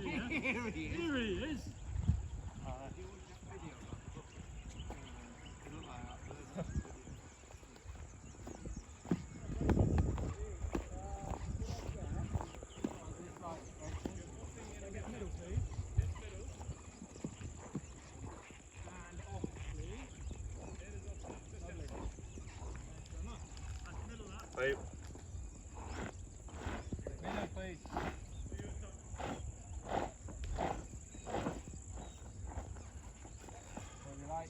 Here he is. Right.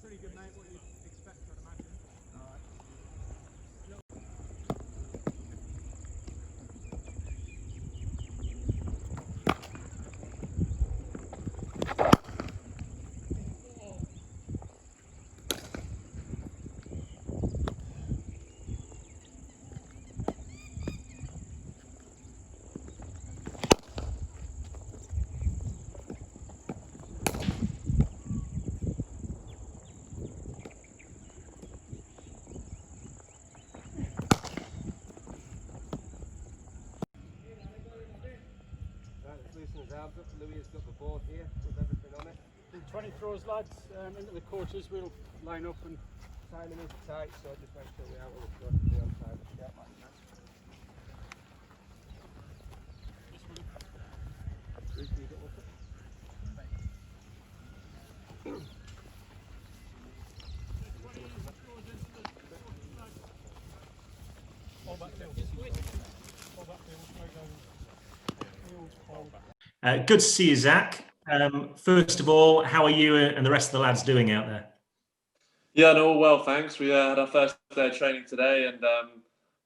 Pretty good, mate. What you'd expect, I'd imagine. All right. Loosen his arms up. Louis has got the board here with everything on it. Do 20 throws, lads, into the quarters. We'll line up and Timing is tight, so just make sure we are all supposed to be on time. Yeah, like that. Bruce, can you get one? Good to see you, Zach. First of all, how are you and the rest of the lads doing out there? Yeah, no, all well, thanks. We had our first day of training today, and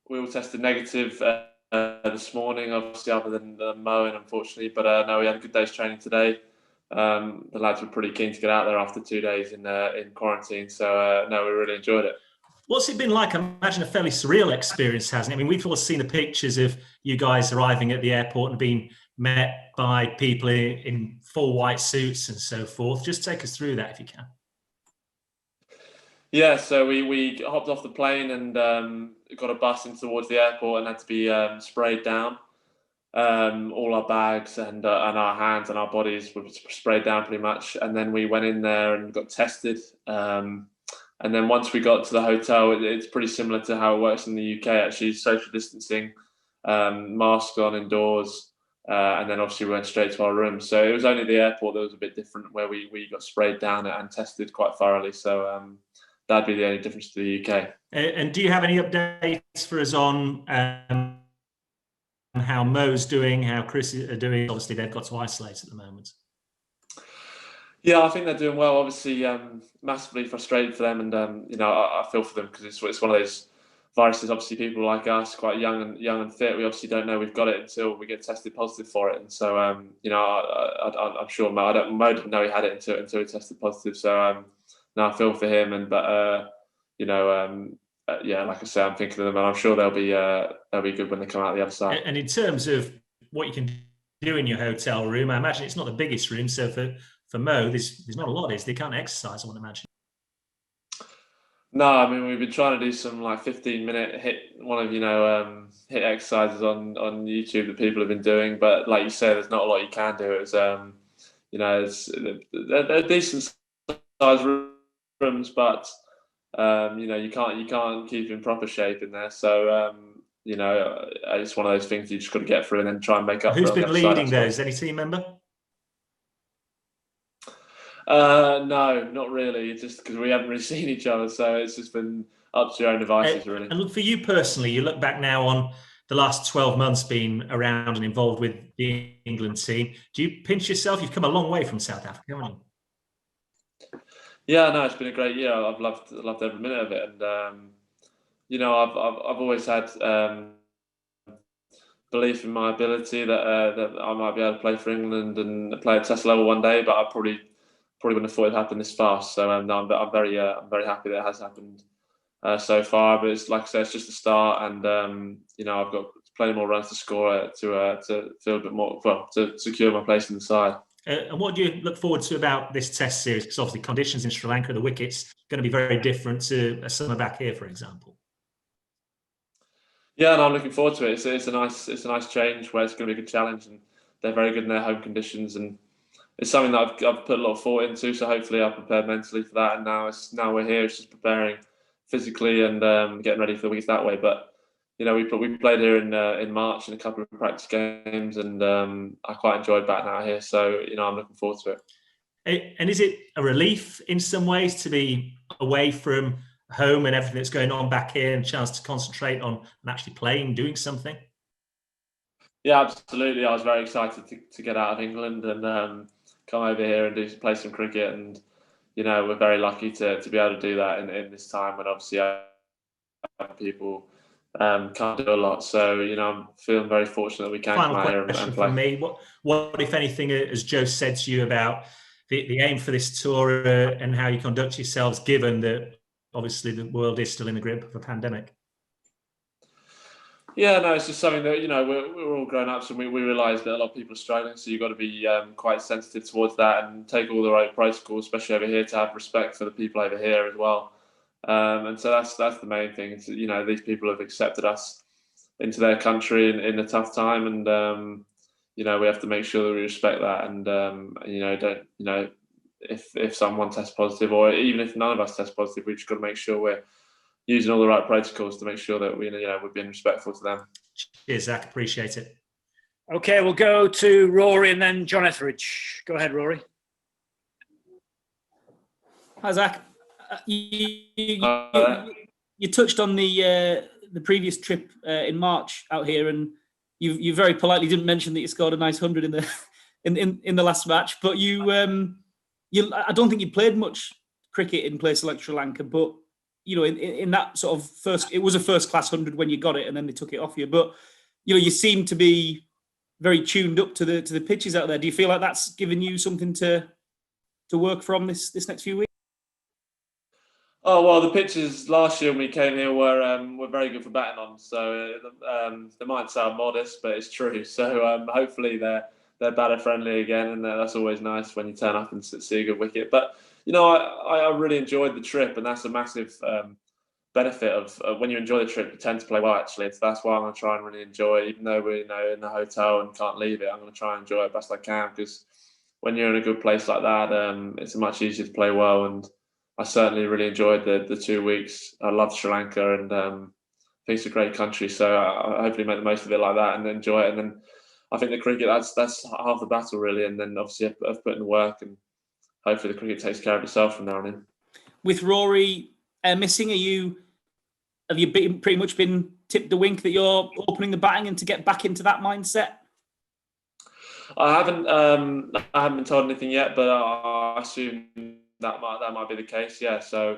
we all tested negative this morning, obviously, other than mowing, unfortunately. But no, we had a good day's training today. The lads were pretty keen to get out there after 2 days in quarantine, so no, we really enjoyed it. What's it been like? I imagine a fairly surreal experience, hasn't it? I mean, we've all seen the pictures of you guys arriving at the airport and being met by people in full white suits and so forth. Just take us through that if you can. Yeah, so we hopped off the plane and got a bus in towards the airport and had to be sprayed down. All our bags and our hands and our bodies were sprayed down pretty much. And then we went in there and got tested. And then once we got to the hotel, it's pretty similar to how it works in the UK, actually. Social distancing, masks on indoors, and then obviously we went straight to our room. So it was only the airport that was a bit different, where we got sprayed down and tested quite thoroughly. So that'd be the only difference to the UK. And do you have any updates for us on how Mo's doing, how Chris are doing? Obviously, they've got to isolate at the moment. Yeah, I think they're doing well. Obviously, massively frustrated for them, and I feel for them because it's one of those viruses. Obviously, people like us, quite young and fit, we obviously don't know we've got it until we get tested positive for it. And so, I'm sure Mo didn't know he had it until he tested positive. So, no, I feel for him, yeah, like I say, I'm thinking of them, and I'm sure they'll be good when they come out the other side. And in terms of what you can do in your hotel room, I imagine it's not the biggest room, so for Mo, there's not a lot. They can't exercise, I would imagine. No, I mean, we've been trying to do some like 15-minute hit exercises on YouTube that people have been doing, but like you say, there's not a lot you can do. It's they're decent sized rooms, but you can't keep in proper shape in there. So it's one of those things you just got to get through and then try and make up. Who's been leading those? Any team member? No, not really. It's just because we haven't really seen each other, so it's just been up to your own devices, really. And look, for you personally, you look back now on the last 12 months being around and involved with the England team. Do you pinch yourself? You've come a long way from South Africa, haven't you? Yeah, no, it's been a great year. I've loved every minute of it, and I've always had belief in my ability that I might be able to play for England and play at Test level one day, but I probably wouldn't have thought it happened this fast. So I'm very happy that it has happened so far. But it's like I said, it's just a start, and I've got plenty more runs to score to feel a bit more to secure my place in the side. And what do you look forward to about this Test series? Because obviously conditions in Sri Lanka, the wickets, going to be very different to a summer back here, for example. Yeah, and I'm looking forward to it. It's a nice change where it's going to be a good challenge, and they're very good in their home conditions, and it's something that I've put a lot of thought into. So hopefully I'm prepared mentally for that. And now we're here. It's just preparing physically and getting ready for the weeks that way. But we played here in March in a couple of practice games, and I quite enjoyed batting out here. So I'm looking forward to it. And is it a relief in some ways to be away from home and everything that's going on back here, and a chance to concentrate on and actually playing, doing something? Yeah, absolutely. I was very excited to get out of England and come over here and play some cricket. And we're very lucky to be able to do that in this time when obviously people can't do a lot. So I'm feeling very fortunate that we can come out here and play. From me: what if anything has Joe said to you about the aim for this tour and how you conduct yourselves, given that obviously the world is still in the grip of a pandemic? Yeah, no, it's just something that we're all grown ups, and we realise that a lot of people are struggling. So you've got to be quite sensitive towards that and take all the right protocols, especially over here, to have respect for the people over here as well. And so that's the main thing. It's, these people have accepted us into their country in a tough time, and we have to make sure that we respect that. And don't if someone tests positive, or even if none of us test positive, we just got to make sure we're using all the right protocols to make sure that we're being respectful to them. Cheers, Zach. Appreciate it. Okay, we'll go to Rory and then John Etheridge. Go ahead, Rory. Hi, Zach. You touched on the previous trip in March out here, and you very politely didn't mention that you scored a nice 100 in the last match. But I don't think you played much cricket in places like Sri Lanka, but in that sort of it was a first class 100 when you got it, and then they took it off you. But you seem to be very tuned up to the pitches out there. Do you feel like that's given you something to work from this next few weeks? Oh well, the pitches last year when we came here were very good for batting on. So they might sound modest, but it's true. So hopefully they're batter friendly again, and that's always nice when you turn up and see a good wicket. But I really enjoyed the trip, and that's a massive benefit of when you enjoy the trip, you tend to play well, actually. So that's why I'm going to try and really enjoy it, even though we're in the hotel and can't leave it. I'm going to try and enjoy it best I can, because when you're in a good place like that, it's much easier to play well. And I certainly really enjoyed the 2 weeks. I love Sri Lanka, and I think it's a great country. So I hopefully make the most of it like that and enjoy it. And then I think the cricket, that's half the battle, really. And then obviously I've put in the work, and hopefully the cricket takes care of itself from now on in. With Rory missing, have you pretty much been tipped the wink that you're opening the batting and to get back into that mindset? I haven't been told anything yet, but I assume that might be the case. Yeah, so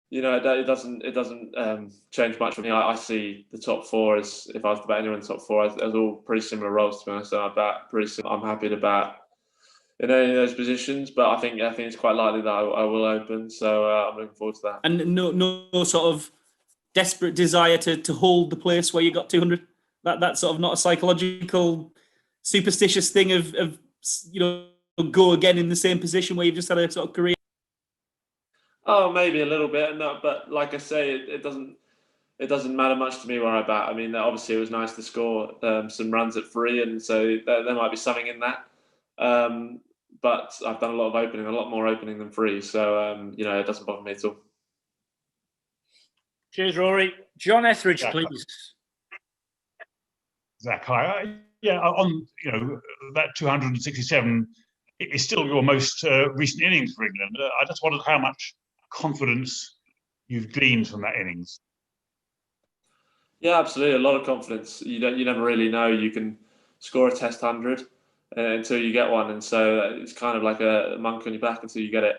it doesn't change much for me. I see the top four as, if I was to bat anyone in the top four, as all pretty similar roles, to be honest. So I bat pretty similar. I'm happy to bat in any of those positions, but I think it's quite likely that I will open. So I'm looking forward to that. And no sort of desperate desire to hold the place where you got 200. That's sort of not a psychological, superstitious thing of go again in the same position where you've just had a sort of career. Oh, maybe a little bit, but like I say, it doesn't matter much to me where I bat. I mean, obviously it was nice to score some runs at 3, and so there might be something in that. But I've done a lot more opening than 3, so it doesn't bother me at all. Cheers, Rory. John Etheridge, please. Zach, hi. On that 267 is still your most recent innings for England. I just wondered how much confidence you've gleaned from that innings. Yeah, absolutely, a lot of confidence. You never really know you can score a Test 100 until you get one, and so it's kind of like a monkey on your back until you get it.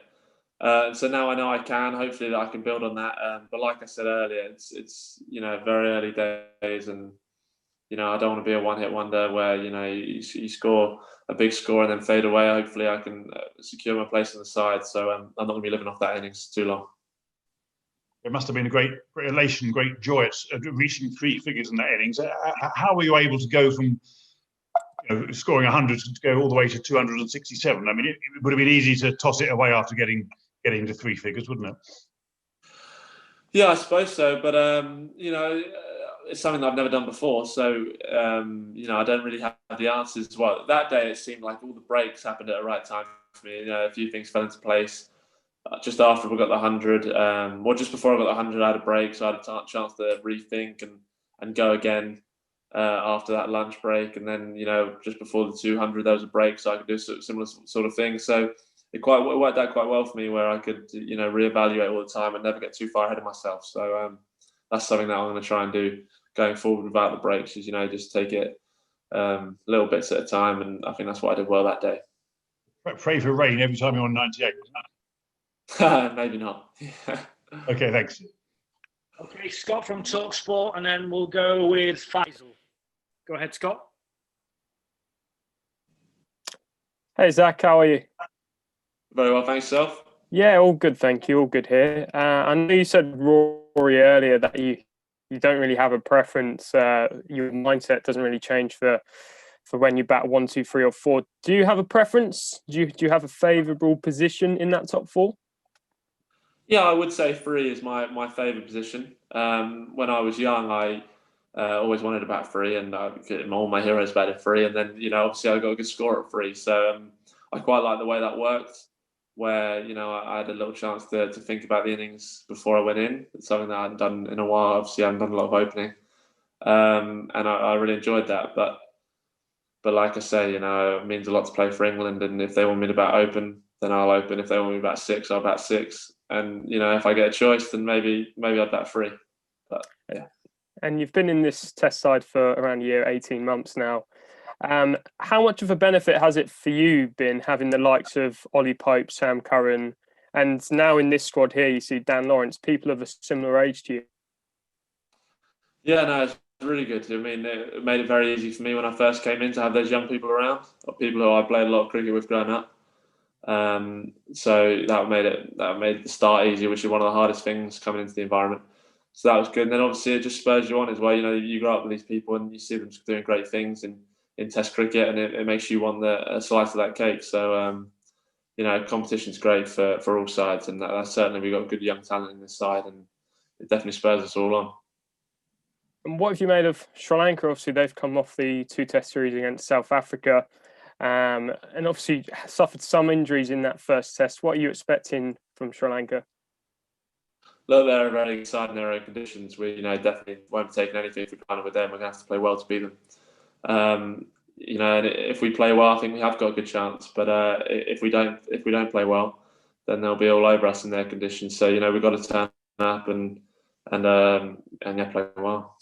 So now I know I can. Hopefully that I can build on that. But like I said earlier, it's very early days, and I don't want to be a one-hit wonder where you score a big score and then fade away. Hopefully I can secure my place on the side. So I'm not going to be living off that innings too long. It must have been a great elation, great joy at reaching 3 figures in that innings. How were you able to go from scoring 100 to go all the way to 267? I mean, it would have been easy to toss it away after getting to 3 figures, wouldn't it? Yeah, I suppose so. But it's something that I've never done before. So I don't really have the answers. Well, that day it seemed like all the breaks happened at the right time for me. A few things fell into place. Just after we got the 100, just before I got the 100, I had a break, so I had a chance to rethink and go again after that lunch break. And then, just before the 200, there was a break, so I could do similar sort of thing. So it worked out quite well for me, where I could, reevaluate all the time and never get too far ahead of myself. So that's something that I'm going to try and do going forward without the breaks, is, just take it little bits at a time. And I think that's what I did well that day. Pray for rain every time you're on 98. Maybe not. Okay, thanks. Okay, Scott from TalkSport, and then we'll go with Faisal. Go ahead, Scott. Hey, Zach, how are you? Very well, thanks, yourself. Yeah, all good, thank you. All good here. I know you said, Rory, earlier that you don't really have a preference. Your mindset doesn't really change for when you bat 1, 2, 3, or 4. Do you have a preference? Do you have a favourable position in that top 4? Yeah, I would say 3 is my favourite position. When I was young, I always wanted to bat 3, and all my heroes batted 3. And then, obviously I got a good score at 3. So I quite like the way that worked, where, I had a little chance to think about the innings before I went in. It's something that I hadn't done in a while. Obviously, I haven't done a lot of opening. And I really enjoyed that. But like I say, it means a lot to play for England. And if they want me to bat open, then I'll open. If they want me to bat 6, I'll bat 6. And, if I get a choice, then maybe I'd bat 3. But yeah. And you've been in this test side for around a year, 18 months now. How much of a benefit has it for you been having the likes of Ollie Pope, Sam Curran, and now in this squad here, you see Dan Lawrence, people of a similar age to you? Yeah, no, it's really good. I mean, it made it very easy for me when I first came in to have those young people around, or people who I played a lot of cricket with growing up. So that made the start easier, which is one of the hardest things coming into the environment. So that was good. And then obviously it just spurs you on as well. You grow up with these people and you see them doing great things in Test cricket, and it makes you want a slice of that cake. So competition's great for all sides, and that's certainly, we've got good young talent in this side, and it definitely spurs us all on. And what have you made of Sri Lanka? Obviously, they've come off the 2 Test series against South Africa, and obviously suffered some injuries in that first Test. What are you expecting from Sri Lanka? Look, they're very exciting in their own conditions. We, definitely won't be taking anything for granted with them. We're going to have to play well to beat them. And if we play well, I think we have got a good chance. But if we don't play well, then they'll be all over us in their conditions. So we've got to turn up and play well.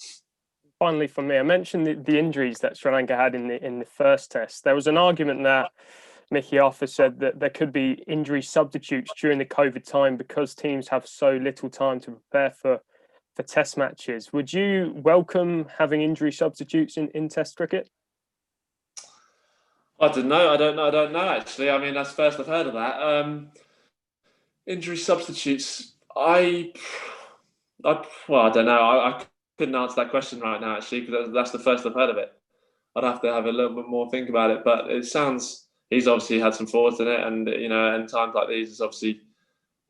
Finally, for me, I mentioned the injuries that Sri Lanka had in the first Test. There was an argument that Mickey Arthur said that there could be injury substitutes during the COVID time because teams have so little time to prepare for Test matches. Would you welcome having injury substitutes in Test cricket? I don't know. I don't know actually. I mean, that's the first I've heard of that. Injury substitutes. I don't know. I couldn't answer that question right now actually, because that's the first I've heard of it. I'd have to have a little bit more think about it. But it sounds, he's obviously had some thought in it, and in times like these, it's obviously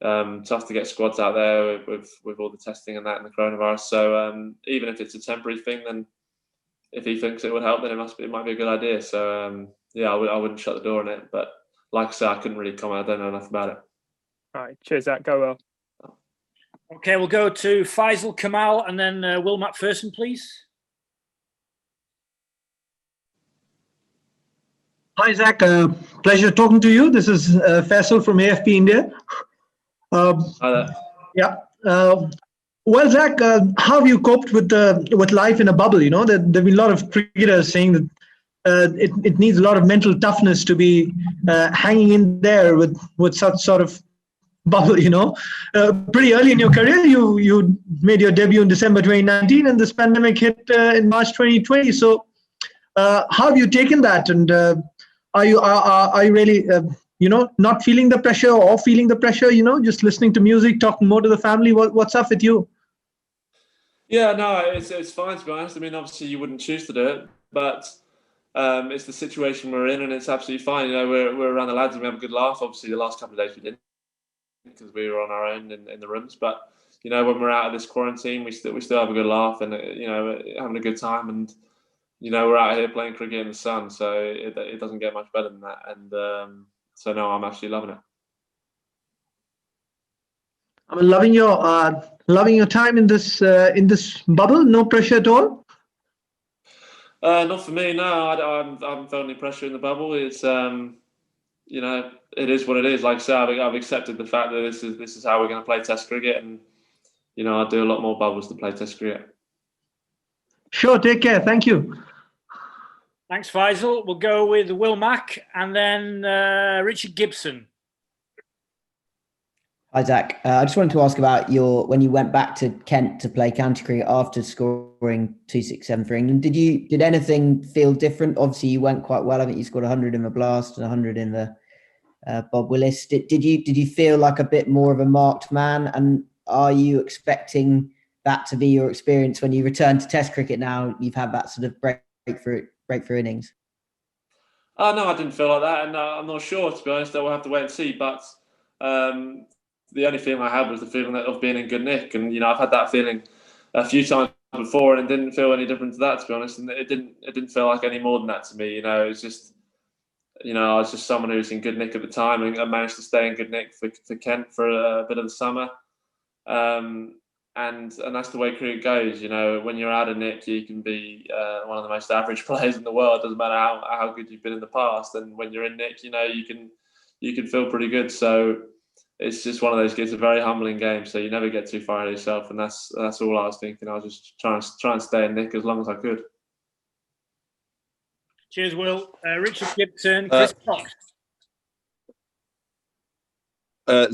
tough to get squads out there with all the testing and that and the coronavirus. So even if it's a temporary thing, then if he thinks it would help, then it might be a good idea. So I wouldn't shut the door on it. But like I said, I couldn't really comment. I don't know enough about it. All right, cheers, Zach. Go well. Okay, we'll go to Faisal, Kamal, and then Will McPherson, please. Hi, Zach. Pleasure talking to you. This is Faisal from AFP India. Hi there. Yeah. Well, Zach, how have you coped with life in a bubble? There've been a lot of cricketers saying that it needs a lot of mental toughness to be hanging in there with such sort of bubble. Pretty early in your career, you made your debut in December 2019, and this pandemic hit in March 2020. So, how have you taken that? And are you really not feeling the pressure or feeling the pressure? Just listening to music, talking more to the family. What's up with you? Yeah, no, it's fine, to be honest. I mean, obviously you wouldn't choose to do it, but it's the situation we're in, and it's absolutely fine. We're around the lads and we have a good laugh. Obviously, the last couple of days we didn't, because we were on our own in the rooms. But you know, when we're out of this quarantine, we still have a good laugh and you know, having a good time, and you know, we're out here playing cricket in the sun, so it doesn't get much better than that. And so no, I'm actually loving it. I'm loving your time in this bubble. No pressure at all. Not for me, no. I haven't felt any pressure in the bubble. It's you know, it is what it is. Like I said, I've accepted the fact that this is how we're going to play Test cricket, and you know, I do a lot more bubbles to play Test cricket. Sure. Take care. Thank you. Thanks, Faisal. We'll go with Will Mack and then Richard Gibson. Hi, Zach. I just wanted to ask about when you went back to Kent to play county cricket after scoring 267 for England. Did anything feel different? Obviously, you went quite well. I think you scored 100 in the Blast and 100 in the Bob Willis. Did you feel like a bit more of a marked man? And are you expecting that to be your experience when you return to Test cricket now? You've had that sort of breakthrough innings. Oh no, I didn't feel like that, and I'm not sure, to be honest. We'll have to wait and see. But the only feeling I had was the feeling of being in good nick, and you know, I've had that feeling a few times before, and it didn't feel any different to that, to be honest. And it didn't feel like any more than that to me. You know, it's just, you know, I was just someone who was in good nick at the time, and I managed to stay in good nick for Kent for a bit of the summer. And that's the way cricket goes. You know, when you're out of nick, you can be one of the most average players in the world. It doesn't matter how good you've been in the past. And when you're in nick, you know, you can feel pretty good. So it's just one of those. It's a very humbling game. So you never get too far out of yourself. And that's all I was thinking. I was just trying to stay in nick as long as I could. Cheers, Will. Richard Gibson, Chris Cox.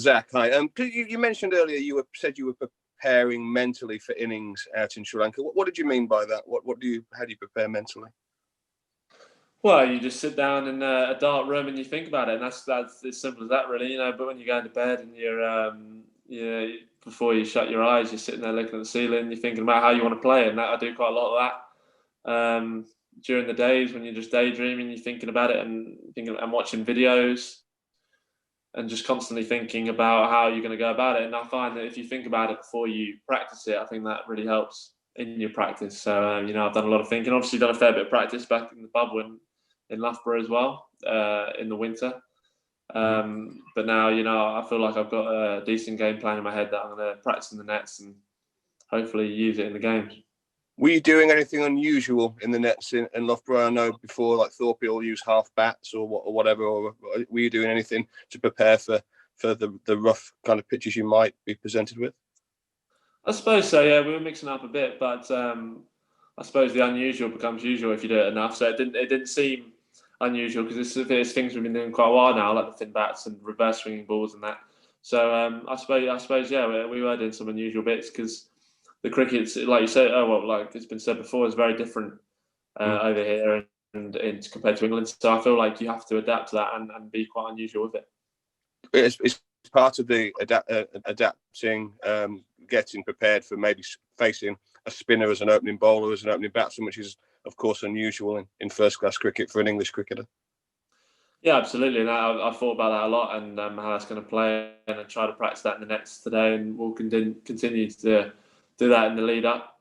Zach, hi. You mentioned earlier said you were preparing mentally for innings out in Sri Lanka. What did you mean by that? How do you prepare mentally? Well, you just sit down in a dark room and you think about it, and that's as simple as that, really. You know, but when you go into bed and you're before you shut your eyes, you're sitting there looking at the ceiling, you're thinking about how you want to play, and I do quite a lot of that. During the days when you're just daydreaming, you're thinking about it and watching videos, and just constantly thinking about how you're going to go about it. And I find that if you think about it before you practice it, I think that really helps in your practice. So, you know, I've done a lot of thinking. Obviously, done a fair bit of practice back in the bubble in Loughborough as well, in the winter. But now, you know, I feel like I've got a decent game plan in my head that I'm going to practice in the nets and hopefully use it in the games. Were you doing anything unusual in the nets in Loughborough? I know before, like Thorpe will use half bats or whatever. Or were you doing anything to prepare for the rough kind of pitches you might be presented with? I suppose so. Yeah, we were mixing up a bit, but I suppose the unusual becomes usual if you do it enough. So it didn't seem unusual because it's things we've been doing quite a while now, like the thin bats and reverse swinging balls and that. So I suppose yeah, we were doing some unusual bits because the cricket's, like you said, like it's been said before, is very different over here and compared to England. So I feel like you have to adapt to that and be quite unusual with it. It's part of the adapting, getting prepared for maybe facing a spinner as an opening bowler, as an opening batsman, which is, of course, unusual in first-class cricket for an English cricketer. Yeah, absolutely. And I thought about that a lot and how that's going to play, and I try to practice that in the nets today, and we'll continue to do that in the lead up,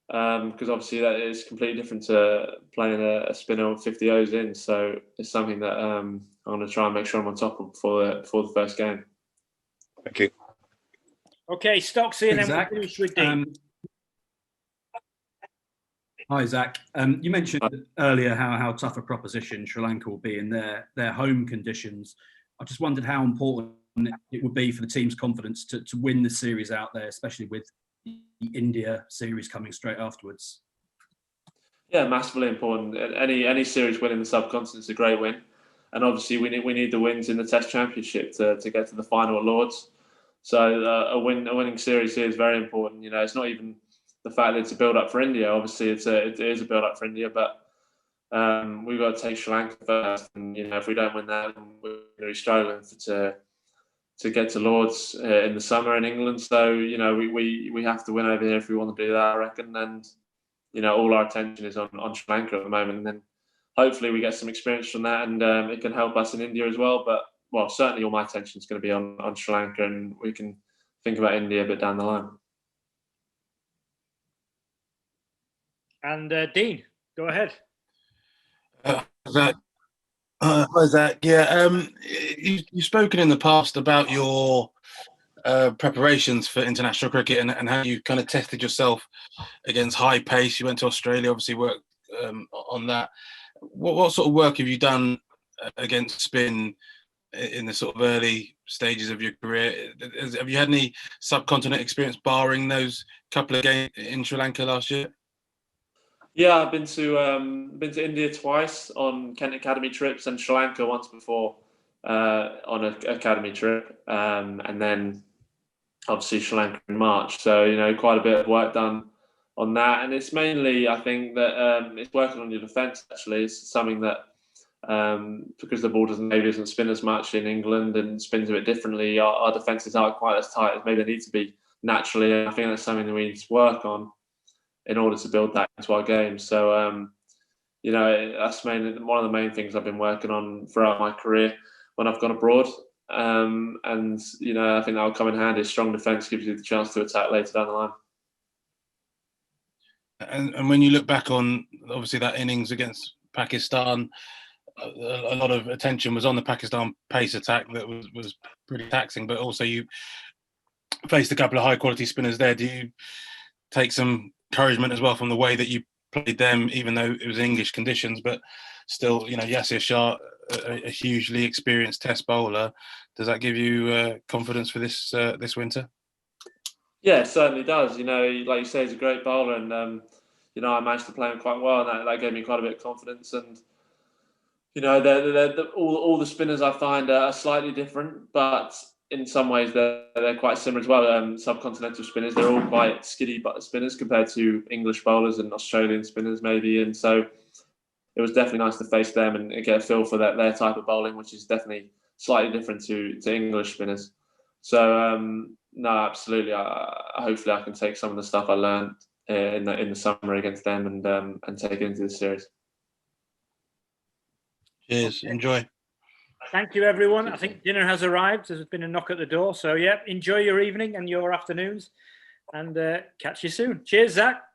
because obviously that is completely different to playing a spinner with 50 O's in. So it's something that I'm going to try and make sure I'm on top of before the first game. Thank you. Okay, Stocksy, and then we'll finish with Dean. Hi, Zach. You mentioned earlier how tough a proposition Sri Lanka will be in their home conditions. I just wondered how important it would be for the team's confidence to win the series out there, especially with the India series coming straight afterwards. Yeah, massively important. Any series win in the subcontinent is a great win, and obviously we need the wins in the Test Championship to get to the final at Lords. So a winning series here is very important. You know, it's not even the fact that it's a build up for India. Obviously, it is a build up for India, but we've got to take Sri Lanka first. And you know, if we don't win that, then we're going to be struggling to get to Lords in the summer in England. So you know, we have to win over here if we want to do that, I reckon. And you know, all our attention is on Sri Lanka at the moment. And then hopefully we get some experience from that, and it can help us in India as well. But certainly all my attention is going to be on Sri Lanka, and we can think about India a bit down the line. And Dean, go ahead. Zach. Hi, Zach. Yeah, you've spoken in the past about your preparations for international cricket and how you kind of tested yourself against high pace. You went to Australia, obviously worked on that. What sort of work have you done against spin in the sort of early stages of your career? Have you had any subcontinent experience barring those couple of games in Sri Lanka last year? Yeah, I've been to India twice on Kent Academy trips and Sri Lanka once before on an academy trip, and then obviously Sri Lanka in March. So quite a bit of work done on that, and it's mainly I think that it's working on your defence. Actually, it's something that because the ball doesn't spin as much in England and spins a bit differently, our defences aren't quite as tight as maybe they need to be naturally. And I think that's something that we need to work on in order to build that into our game. So, that's one of the main things I've been working on throughout my career when I've gone abroad. And, I think that'll come in handy. Strong defence gives you the chance to attack later down the line. And when you look back on, obviously, that innings against Pakistan, a lot of attention was on the Pakistan pace attack that was pretty taxing, but also you faced a couple of high-quality spinners there. Do you take some encouragement as well from the way that you played them, even though it was English conditions, but still, Yasir Shah, a hugely experienced test bowler. Does that give you confidence for this winter? Yeah, it certainly does. Like you say, he's a great bowler, and I managed to play him quite well, and that gave me quite a bit of confidence. And all the spinners I find are slightly different, but in some ways they're quite similar as well. Subcontinental spinners, they're all quite skiddy spinners compared to English bowlers and Australian spinners maybe, and so it was definitely nice to face them and get a feel for their type of bowling, which is definitely slightly different to English spinners. So no, absolutely. Hopefully I can take some of the stuff I learned in the summer against them and take it into the series. Cheers. Enjoy. Thank you, everyone. I think dinner has arrived. There's been a knock at the door. So, enjoy your evening and your afternoons, and catch you soon. Cheers, Zach.